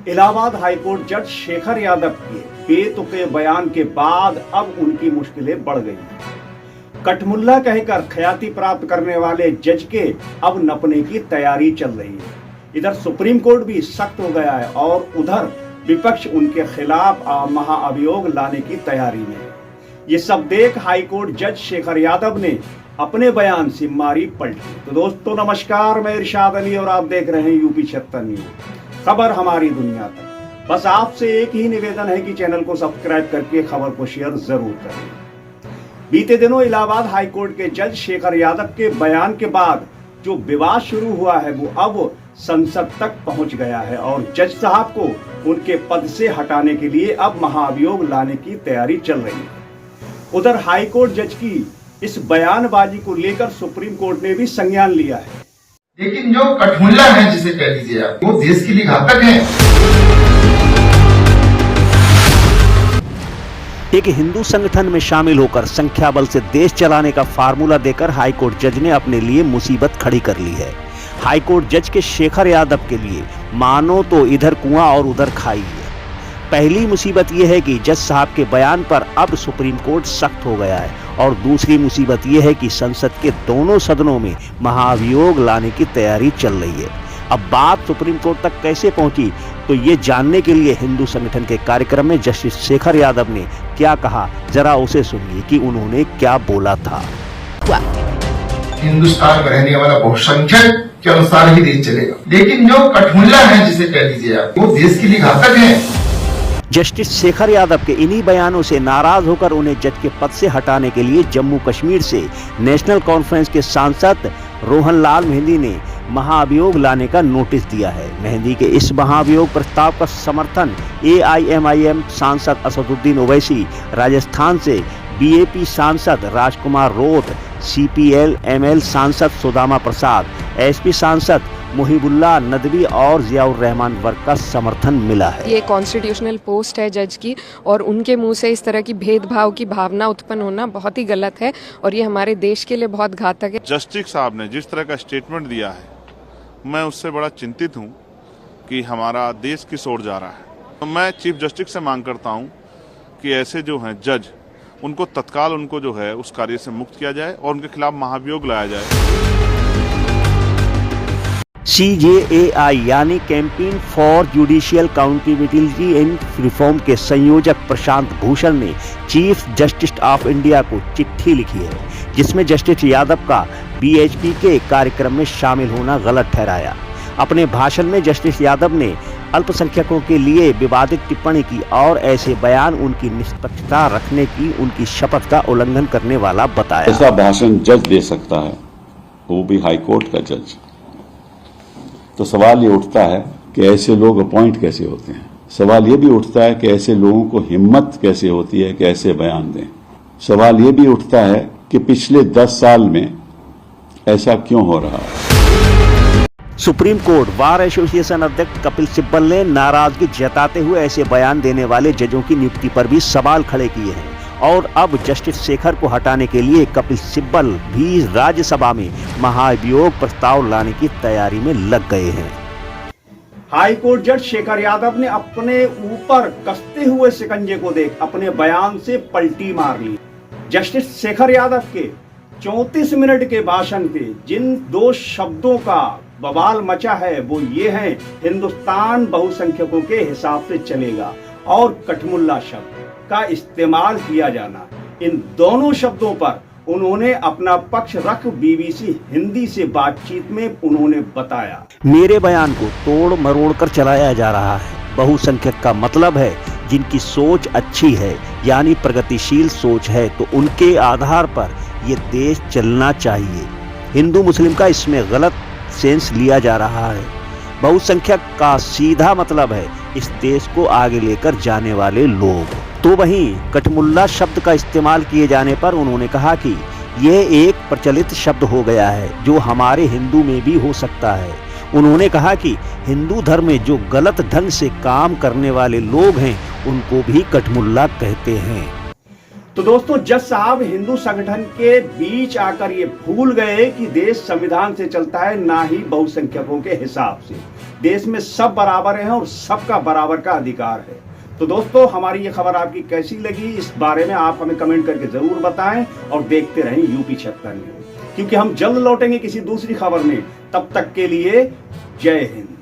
Allahabad high court जज शेखर यादव के बेतुके बयान के बाद अब उनकी मुश्किलें बढ़ गई हैं। कठमुल्ला कहकर ख्याति प्राप्त करने वाले जज के अब नपने की तैयारी चल रही है। इधर सुप्रीम कोर्ट भी सख्त हो गया है और उधर विपक्ष उनके खिलाफ महाअभियोग लाने की तैयारी में है। ये सब देख हाईकोर्ट जज शेखर यादव ने अपने बयान से मारी पलटी। तो दोस्तों नमस्कार, मैं इरशाद अली और आप देख रहे हैं यूपी 76 न्यूज, खबर हमारी दुनिया तक। बस आपसे एक ही निवेदन है कि चैनल को सब्सक्राइब करके खबर को शेयर जरूर करें। बीते दिनों इलाहाबाद हाईकोर्ट के जज शेखर यादव के बयान के बाद जो विवाद शुरू हुआ है वो अब संसद तक पहुंच गया है और जज साहब को उनके पद से हटाने के लिए अब महाअभियोग लाने की तैयारी चल रही है। उधर हाईकोर्ट जज की इस बयानबाजी को लेकर सुप्रीम कोर्ट ने भी संज्ञान लिया है। लेकिन जो कठमुल्ला है, जिसे कह लीजिए आप, वो देश के लिए घातक है। एक हिंदू संगठन में शामिल होकर संख्या बल से देश चलाने का फार्मूला देकर हाईकोर्ट जज ने अपने लिए मुसीबत खड़ी कर ली है। हाईकोर्ट जज के शेखर यादव के लिए मानो तो इधर कुआं और उधर खाई है। पहली मुसीबत यह है कि जज साहब के बयान पर अब सुप्रीम कोर्ट सख्त हो गया है और दूसरी मुसीबत यह है कि संसद के दोनों सदनों में महाअभियोग लाने की तैयारी चल रही है। अब बात सुप्रीम कोर्ट तक कैसे पहुंची, तो ये जानने के लिए हिंदू संगठन के कार्यक्रम में जस्टिस शेखर यादव ने क्या कहा, जरा उसे सुनिए कि उन्होंने क्या बोला था। हिंदुस्तान में रहने वाला बहुसंख्यक के अनुसार ही देश चलेगा, लेकिन जो कठमुल्ला है, जिसे कह लीजिए आप, वो देश के लिए घातक है। जस्टिस शेखर यादव के इन्हीं बयानों से नाराज होकर उन्हें जज के पद से हटाने के लिए जम्मू कश्मीर से नेशनल कॉन्फ्रेंस के सांसद रोहन लाल मेहंदी ने महाअभियोग लाने का नोटिस दिया है। मेहंदी के इस महाअभियोग प्रस्ताव का समर्थन AIMIM सांसद असदुद्दीन ओवैसी, राजस्थान से BAP सांसद राजकुमार रोत, CPL ML सांसद सुदामा प्रसाद, SP सांसद मुहिबुल्लाह नदवी और जियाउर रहमान वर्ग का समर्थन मिला है। ये कॉन्स्टिट्यूशनल पोस्ट है जज की और उनके मुंह से इस तरह की भेदभाव की भावना उत्पन्न होना बहुत ही गलत है और ये हमारे देश के लिए बहुत घातक है। जस्टिस साहब ने जिस तरह का स्टेटमेंट दिया है, मैं उससे बड़ा चिंतित हूँ कि हमारा देश किस ओर जा रहा है। तो मैं चीफ जस्टिस से मांग करता हूँ कि ऐसे जो हैं जज, उनको तत्काल उनको जो है उस कार्य से मुक्त किया जाए और उनके खिलाफ महाअभियोग लाया जाए। CJAI यानी campaign for judicial accountability and reform के संयोजक प्रशांत भूषण ने चीफ जस्टिस ऑफ इंडिया को चिट्ठी लिखी है, जिसमें जस्टिस यादव का BHP के कार्यक्रम में शामिल होना गलत ठहराया। अपने भाषण में जस्टिस यादव ने अल्पसंख्यकों के लिए विवादित टिप्पणी की और ऐसे बयान उनकी निष्पक्षता रखने की उनकी शपथ का उल्लंघन करने वाला बताया। ऐसा भाषण जज दे सकता है, वो भी हाईकोर्ट का जज। तो सवाल ये उठता है कि ऐसे लोग अपॉइंट कैसे होते हैं। सवाल ये भी उठता है कि ऐसे लोगों को हिम्मत कैसे होती है कि ऐसे बयान दें। सवाल ये भी उठता है कि पिछले 10 साल में ऐसा क्यों हो रहा है। सुप्रीम कोर्ट बार एसोसिएशन अध्यक्ष कपिल सिब्बल ने नाराजगी जताते हुए ऐसे बयान देने वाले जजों की नियुक्ति पर भी सवाल खड़े किए हैं और अब जस्टिस शेखर को हटाने के लिए कपिल सिब्बल भी राज्यसभा में महाअभियोग प्रस्ताव लाने की तैयारी में लग गए हैं। हाईकोर्ट जज शेखर यादव ने अपने ऊपर कसते हुए शिकंजे को देख अपने बयान से पलटी मार ली। जस्टिस शेखर यादव के 34 मिनट के भाषण पे जिन 2 शब्दों का बवाल मचा है वो ये है, हिंदुस्तान बहुसंख्यकों के हिसाब से चलेगा और कठमुल्ला शब्द का इस्तेमाल किया जाना। इन दोनों शब्दों पर उन्होंने अपना पक्ष रख BBC हिंदी से बातचीत में उन्होंने बताया, मेरे बयान को तोड़ मरोड़ कर चलाया जा रहा है। बहुसंख्यक का मतलब है जिनकी सोच अच्छी है, यानी प्रगतिशील सोच है, तो उनके आधार पर ये देश चलना चाहिए। हिंदू मुस्लिम का इसमें गलत सेंस लिया जा रहा है। बहुसंख्यक का सीधा मतलब है इस देश को आगे लेकर जाने वाले लोग। तो वहीं कठमुल्ला शब्द का इस्तेमाल किए जाने पर उन्होंने कहा कि यह एक प्रचलित शब्द हो गया है जो हमारे हिंदू में भी हो सकता है। उन्होंने कहा कि हिंदू धर्म में जो गलत ढंग से काम करने वाले लोग हैं उनको भी कठमुल्ला कहते हैं। तो दोस्तों, जज साहब हिंदू संगठन के बीच आकर ये भूल गए कि देश संविधान से चलता है, ना ही बहुसंख्यकों के हिसाब से। देश में सब बराबर हैं और सबका बराबर का अधिकार है। तो दोस्तों, हमारी ये खबर आपकी कैसी लगी, इस बारे में आप हमें कमेंट करके जरूर बताएं और देखते रहें यूपी 76 न्यूज़, क्योंकि हम जल्द लौटेंगे किसी दूसरी खबर में। तब तक के लिए जय हिंद।